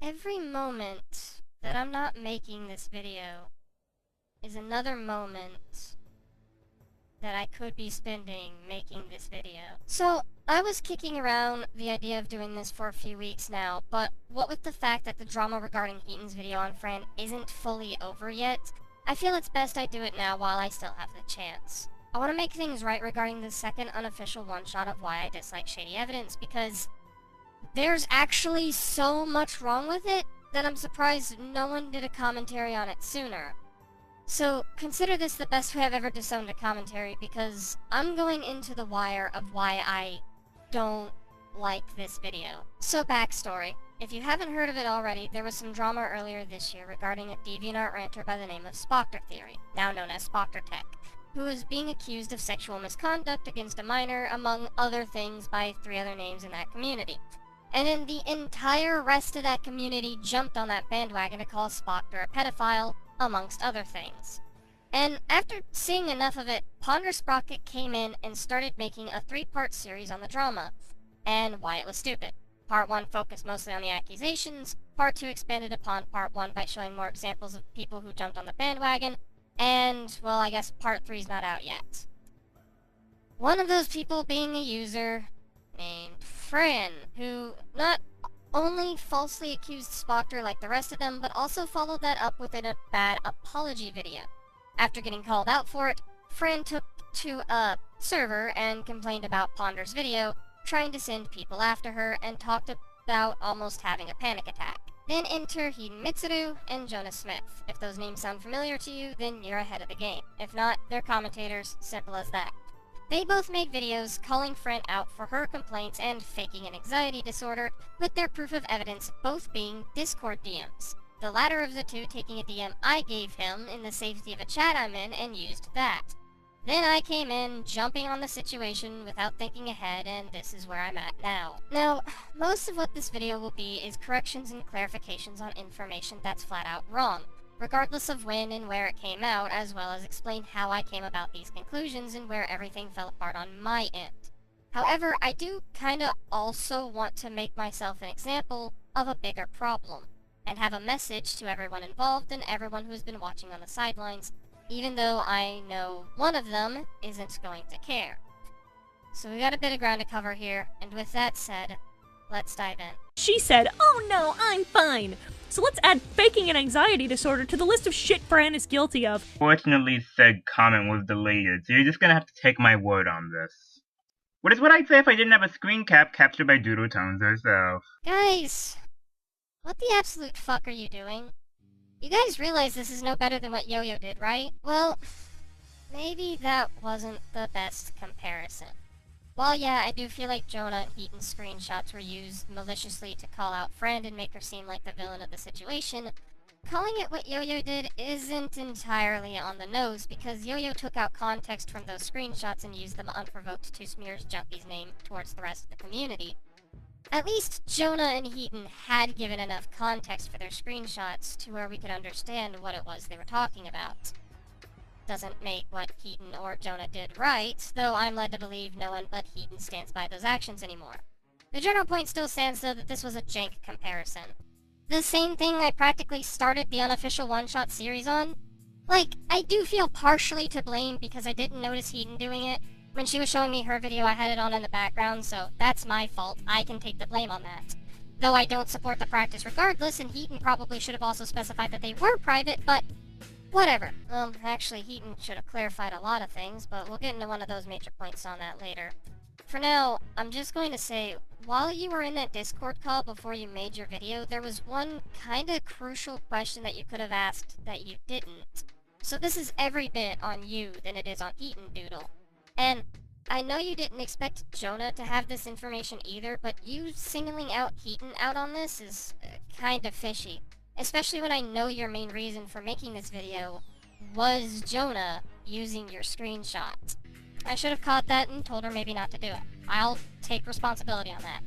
every moment that I'm not making this video is another moment that I could be spending making this video. So, I was kicking around the idea of doing this for a few weeks now, but what with the fact that the drama regarding Heaton's video on Fran isn't fully over yet, I feel it's best I do it now while I still have the chance. I want to make things right regarding the second unofficial one-shot of why I dislike Shady Evidence, because there's actually so much wrong with it that I'm surprised no one did a commentary on it sooner. So, consider this the best way I've ever disowned a commentary, because I'm going into the wire of why I don't like this video. So, backstory. If you haven't heard of it already, there was some drama earlier this year regarding a DeviantArt ranter by the name of Spoctor Theory, now known as Spoctor Tech, who was being accused of sexual misconduct against a minor, among other things, by 3 other names in that community. And then the entire rest of that community jumped on that bandwagon to call Spoctor a pedophile, amongst other things. And after seeing enough of it, Ponder Sprocket came in and started making a 3-part series on the drama, and why it was stupid. Part 1 focused mostly on the accusations, Part 2 expanded upon Part 1 by showing more examples of people who jumped on the bandwagon, and, well, I guess Part 3's not out yet. One of those people being a user named Fran, who not only falsely accused Spoctor like the rest of them, but also followed that up with a bad apology video. After getting called out for it, Fran took to a server and complained about Ponder's video, trying to send people after her, and talked about almost having a panic attack. Then enter Heaton Mitsuru and Jonas Smith. If those names sound familiar to you, then you're ahead of the game. If not, they're commentators, simple as that. They both made videos calling Fran out for her complaints and faking an anxiety disorder, with their proof of evidence both being Discord DMs. The latter of the two taking a DM I gave him in the safety of a chat I'm in and used that. Then I came in, jumping on the situation without thinking ahead, and this is where I'm at now. Now, most of what this video will be is corrections and clarifications on information that's flat out wrong, regardless of when and where it came out, as well as explain how I came about these conclusions and where everything fell apart on my end. However, I do kinda also want to make myself an example of a bigger problem, and have a message to everyone involved and everyone who's been watching on the sidelines, even though I know one of them isn't going to care. So we got a bit of ground to cover here, and with that said, let's dive in. She said, "Oh no, I'm fine." So let's add faking an anxiety disorder to the list of shit Fran is guilty of. Fortunately, said comment was deleted, so you're just gonna have to take my word on this. What is what I'd say if I didn't have a screen cap captured by Doodletones herself. Guys, what the absolute fuck are you doing? You guys realize this is no better than what Yo-Yo did, right? Well, maybe that wasn't the best comparison. While yeah, I do feel like Jonah and Heaton's screenshots were used maliciously to call out Fran and make her seem like the villain of the situation, calling it what Yo-Yo did isn't entirely on the nose, because Yo-Yo took out context from those screenshots and used them unprovoked to smear Jumpy's name towards the rest of the community. At least Jonah and Heaton had given enough context for their screenshots to where we could understand what it was they were talking about. Doesn't make what Heaton or Jonah did right, though I'm led to believe no one but Heaton stands by those actions anymore. The general point still stands, though, that this was a jank comparison. The same thing I practically started the unofficial one-shot series on. Like, I do feel partially to blame because I didn't notice Heaton doing it. When she was showing me her video, I had it on in the background, so that's my fault. I can take the blame on that. Though I don't support the practice regardless, and Heaton probably should have also specified that they were private, but whatever. Actually, Heaton should have clarified a lot of things, but we'll get into one of those major points on that later. For now, I'm just going to say, while you were in that Discord call before you made your video, there was one kinda crucial question that you could have asked that you didn't. So this is every bit on you than it is on Heaton Doodle. And I know you didn't expect Jonah to have this information either, but you singling out Heaton out on this is kinda fishy. Especially when I know your main reason for making this video was Jonah using your screenshot. I should have caught that and told her maybe not to do it. I'll take responsibility on that.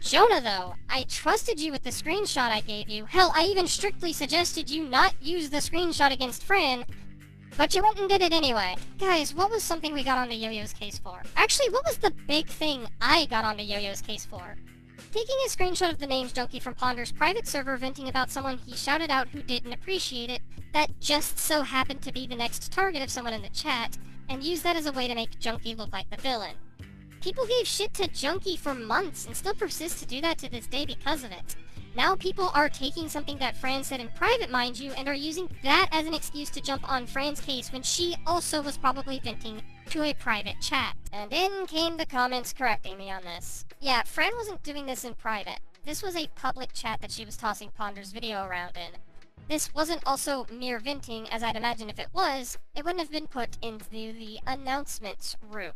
Jonah, though, I trusted you with the screenshot I gave you. Hell, I even strictly suggested you not use the screenshot against Fran, but you went and did it anyway. Guys, what was something we got onto Yo-Yo's case for? Actually, what was the big thing I got onto Yo-Yo's case for? taking a screenshot of the names junkie from Ponder's private server venting about someone he shouted out who didn't appreciate it, that just so happened to be the next target of someone in the chat, and used that as a way to make Junkie look like the villain. People gave shit to Junkie for months and still persist to do that to this day because of it. Now people are taking something that Fran said in private, mind you, and are using that as an excuse to jump on Fran's case when she also was probably venting to a private chat. And in came the comments correcting me on this. Yeah, Fran wasn't doing this in private. This was a public chat that she was tossing Ponder's video around in. This wasn't also mere venting, as I'd imagine if it was, it wouldn't have been put into the announcements room.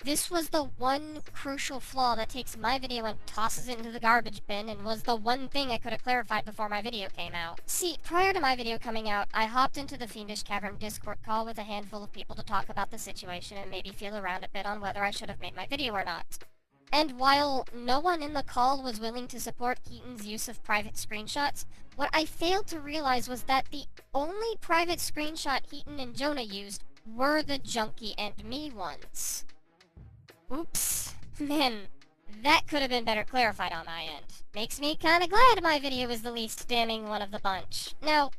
This was the one crucial flaw that takes my video and tosses it into the garbage bin, and was the one thing I could have clarified before my video came out. See, prior to my video coming out, I hopped into the Fiendish Cavern Discord call with a handful of people to talk about the situation and maybe feel around a bit on whether I should have made my video or not. And while no one in the call was willing to support Heaton's use of private screenshots, what I failed to realize was that the only private screenshot Heaton and Jonah used were the Junkie and me ones. Oops. Man, that could have been better clarified on my end. Makes me kinda glad my video was the least damning one of the bunch. Now,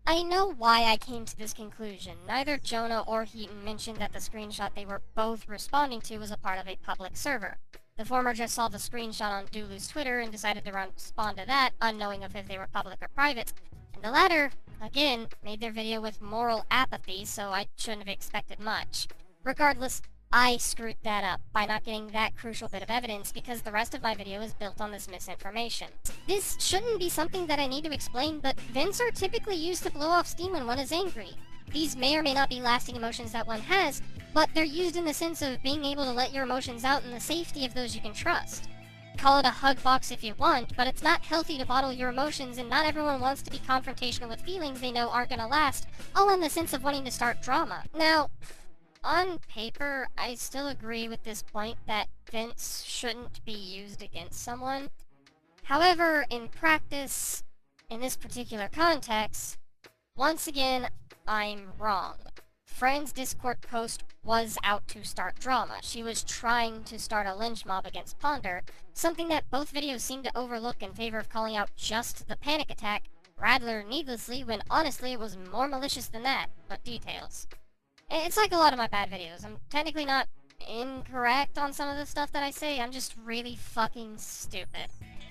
I know why I came to this conclusion. Neither Jonah or Heaton mentioned that the screenshot they were both responding to was a part of a public server. The former just saw the screenshot on Doodletones' Twitter and decided to respond to that, unknowing of if they were public or private. And the latter, again, made their video with moral apathy, so I shouldn't have expected much. Regardless, I screwed that up by not getting that crucial bit of evidence because the rest of my video is built on this misinformation. This shouldn't be something that I need to explain, but vents are typically used to blow off steam when one is angry. These may or may not be lasting emotions that one has, but they're used in the sense of being able to let your emotions out in the safety of those you can trust. Call it a hug box if you want, but it's not healthy to bottle your emotions, and not everyone wants to be confrontational with feelings they know aren't gonna last, all in the sense of wanting to start drama. Now, on paper, I still agree with this point that vents shouldn't be used against someone. However, in practice, in this particular context, once again, I'm wrong. Fran's Discord post was out to start drama. She was trying to start a lynch mob against Ponder, something that both videos seem to overlook in favor of calling out just the panic attack, rather needlessly, when honestly it was more malicious than that, but details. It's like a lot of my bad videos. I'm technically not incorrect on some of the stuff that I say, I'm just really fucking stupid.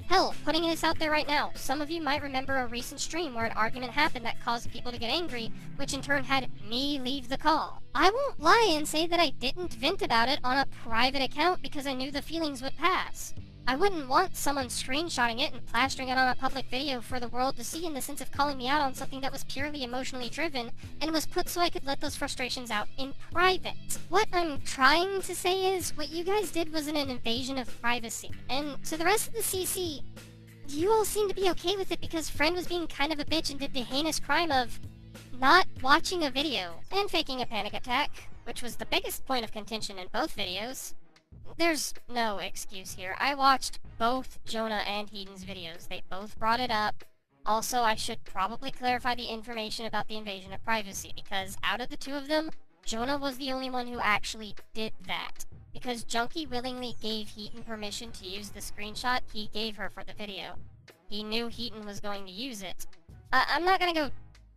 Hell, putting this out there right now, some of you might remember a recent stream where an argument happened that caused people to get angry, which in turn had me leave the call. I won't lie and say that I didn't vent about it on a private account because I knew the feelings would pass. I wouldn't want someone screenshotting it and plastering it on a public video for the world to see in the sense of calling me out on something that was purely emotionally driven and was put so I could let those frustrations out in private. What I'm trying to say is, what you guys did was an invasion of privacy. And to the rest of the CC, you all seem to be okay with it because Friend was being kind of a bitch and did the heinous crime of not watching a video and faking a panic attack, which was the biggest point of contention in both videos. There's no excuse here. I watched both Jonah and Heaton's videos. They both brought it up. Also, I should probably clarify the information about the invasion of privacy, because out of the two of them, Jonah was the only one who actually did that. Because Junkie willingly gave Heaton permission to use the screenshot he gave her for the video. He knew Heaton was going to use it. I'm not gonna go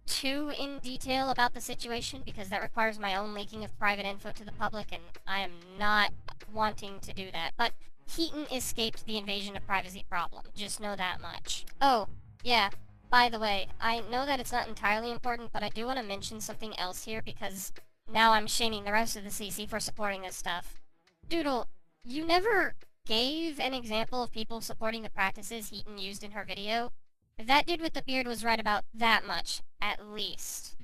too in detail about the situation because that requires my own leaking of private info to the public, and I am not wanting to do that. But Heaton escaped the invasion of privacy problem. Just know that much. Oh, yeah. By the way, I know that it's not entirely important, but I do want to mention something else here because now I'm shaming the rest of the CC for supporting this stuff. Doodle, you never gave an example of people supporting the practices Heaton used in her video. That dude with the beard was right about that much, at least.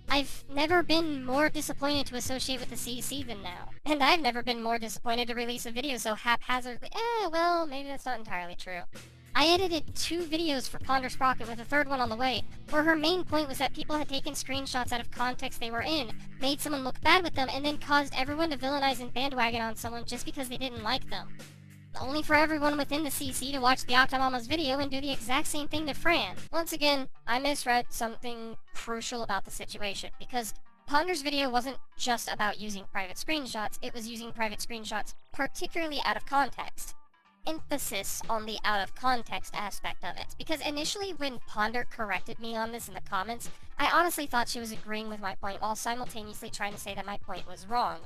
I've never been more disappointed to associate with the CC than now. And I've never been more disappointed to release a video so haphazardly. Well, maybe that's not entirely true. I edited 2 videos for Ponder Sprocket with a 3rd one on the way, where her main point was that people had taken screenshots out of context they were in, made someone look bad with them, and then caused everyone to villainize and bandwagon on someone just because they didn't like them. Only for everyone within the CC to watch the Octomama's video and do the exact same thing to Fran. Once again, I misread something crucial about the situation, because Ponder's video wasn't just about using private screenshots, it was using private screenshots particularly out of context. emphasis on the out-of-context aspect of it, because initially when Ponder corrected me on this in the comments, I honestly thought she was agreeing with my point while simultaneously trying to say that my point was wrong,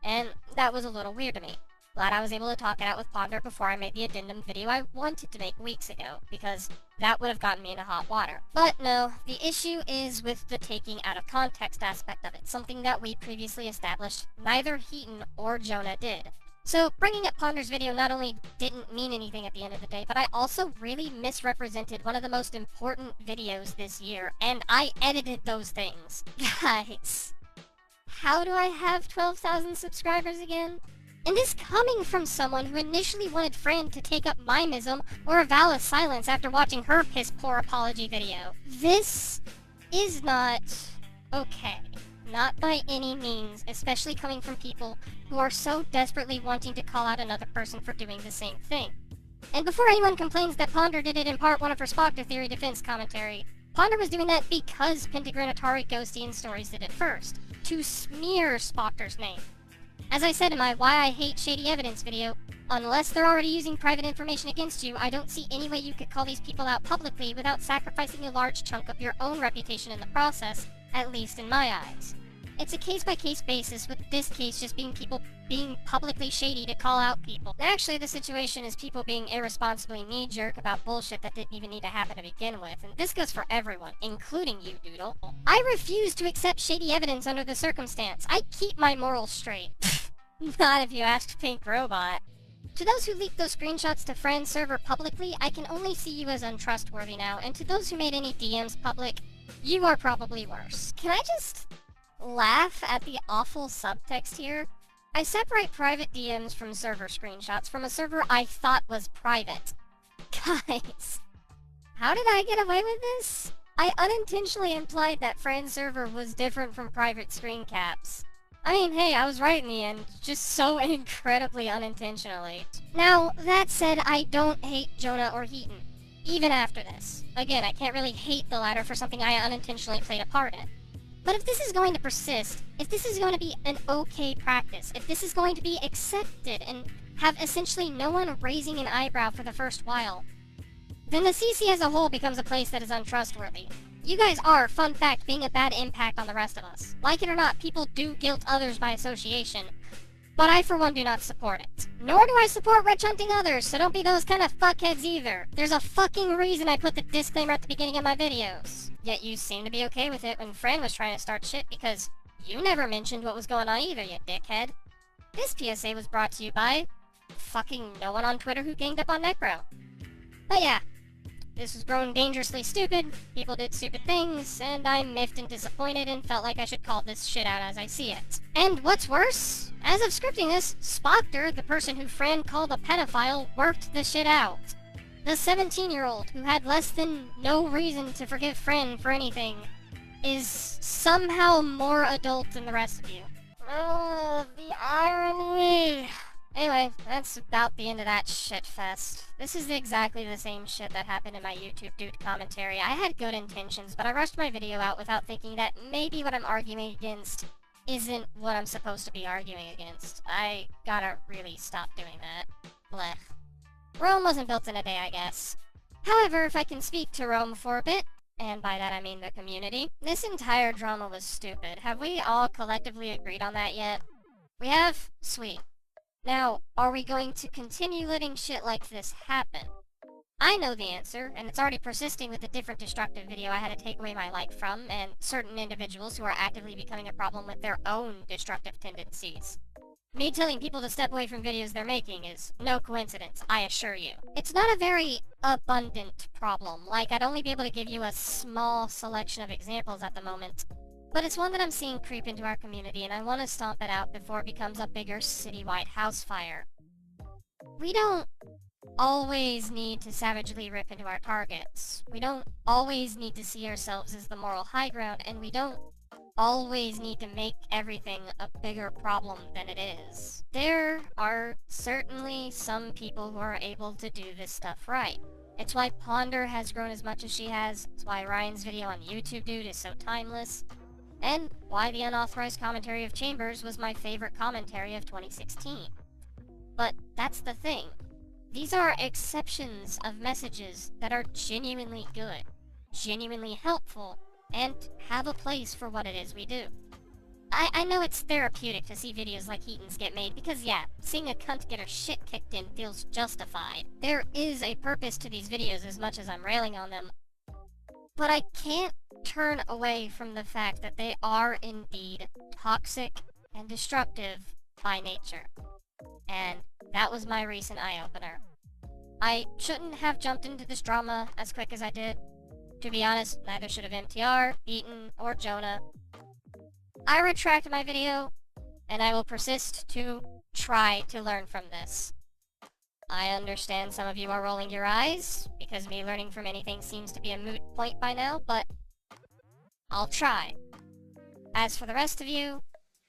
and that was a little weird to me. Glad I was able to talk it out with Ponder before I made the Addendum video I wanted to make weeks ago, because that would have gotten me into hot water. But no, the issue is with the taking out of context aspect of it, something that we previously established neither Heaton or Jonah did. So bringing up Ponder's video not only didn't mean anything at the end of the day, but I also really misrepresented one of the most important videos this year, and I edited those things. Guys, how do I have 12,000 subscribers again? And this coming from someone who initially wanted Fran to take up mimism or a vow of silence after watching her piss-poor apology video. This is not okay. Not by any means, especially coming from people who are so desperately wanting to call out another person for doing the same thing. And before anyone complains that Ponder did it in part one of her Spoctor Theory defense commentary, Ponder was doing that because Pentagram, Atari, Ghosty, and Stories did it first, to smear Spoctor's name. As I said in my Why I Hate Shady Evidence video, unless they're already using private information against you, I don't see any way you could call these people out publicly without sacrificing a large chunk of your own reputation in the process, at least in my eyes. It's a case-by-case basis, with this case just being people being publicly shady to call out people. Actually, the situation is people being irresponsibly knee-jerk about bullshit that didn't even need to happen to begin with, and this goes for everyone, including you, Doodle. I refuse to accept shady evidence under the circumstance. I keep my morals straight. Not if you ask Pink Robot. To those who leaked those screenshots to Friend's server publicly, I can only see you as untrustworthy now, and to those who made any DMs public, you are probably worse. Can I just laugh at the awful subtext here? I separate private DMs from server screenshots from a server I thought was private. Guys, how did I get away with this? I unintentionally implied that Friend's server was different from private screen caps. I mean, hey, I was right in the end, just so incredibly unintentionally. Now, that said, I don't hate Jonah or Heaton, even after this. Again, I can't really hate the latter for something I unintentionally played a part in. But if this is going to persist, if this is going to be an okay practice, if this is going to be accepted and have essentially no one raising an eyebrow for the first while, then the CC as a whole becomes a place that is untrustworthy. You guys are, fun fact, being a bad impact on the rest of us. Like it or not, people do guilt others by association, but I for one do not support it. Nor do I support wretch hunting others, so don't be those kind of fuckheads either. There's a fucking reason I put the disclaimer at the beginning of my videos. Yet you seem to be okay with it when Fran was trying to start shit because you never mentioned what was going on either, you dickhead. This PSA was brought to you by fucking no one on Twitter who ganged up on Necro. But yeah. This was growing dangerously stupid, people did stupid things, and I'm miffed and disappointed and felt like I should call this shit out as I see it. And what's worse, as of scripting this, Spoctor, the person who Fran called a pedophile, worked the shit out. The 17-year-old, who had less than no reason to forgive Fran for anything, is somehow more adult than the rest of you. Oh, the irony! Anyway, that's about the end of that shitfest. This is exactly the same shit that happened in my YouTube Dude commentary. I had good intentions, but I rushed my video out without thinking that maybe what I'm arguing against isn't what I'm supposed to be arguing against. I gotta really stop doing that. Blech. Rome wasn't built in a day, I guess. However, if I can speak to Rome for a bit, and by that I mean the community, this entire drama was stupid. Have we all collectively agreed on that yet? We have? Sweet. Now, are we going to continue letting shit like this happen? I know the answer, and it's already persisting with the different destructive video I had to take away my like from, and certain individuals who are actively becoming a problem with their own destructive tendencies. Me telling people to step away from videos they're making is no coincidence, I assure you. It's not a very abundant problem, like I'd only be able to give you a small selection of examples at the moment. But it's one that I'm seeing creep into our community, and I want to stomp it out before it becomes a bigger citywide house fire. We don't always need to savagely rip into our targets. We don't always need to see ourselves as the moral high ground, and we don't always need to make everything a bigger problem than it is. There are certainly some people who are able to do this stuff right. It's why Ponder has grown as much as she has, it's why Ryan's video on YouTube Dude is so timeless, and why the unauthorized commentary of Chambers was my favorite commentary of 2016. But that's the thing. These are exceptions of messages that are genuinely good, genuinely helpful, and have a place for what it is we do. I know it's therapeutic to see videos like Heaton's get made, because yeah, seeing a cunt get her shit kicked in feels justified. There is a purpose to these videos as much as I'm railing on them, but I can't turn away from the fact that they are indeed toxic and destructive by nature. And that was my recent eye-opener. I shouldn't have jumped into this drama as quick as I did. To be honest, neither should have MTR, Heaton, or Jonah. I retract my video, and I will persist to try to learn from this. I understand some of you are rolling your eyes, because me learning from anything seems to be a moot point by now, but I'll try. As for the rest of you,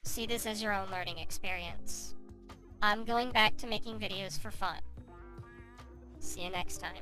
see this as your own learning experience. I'm going back to making videos for fun. See you next time.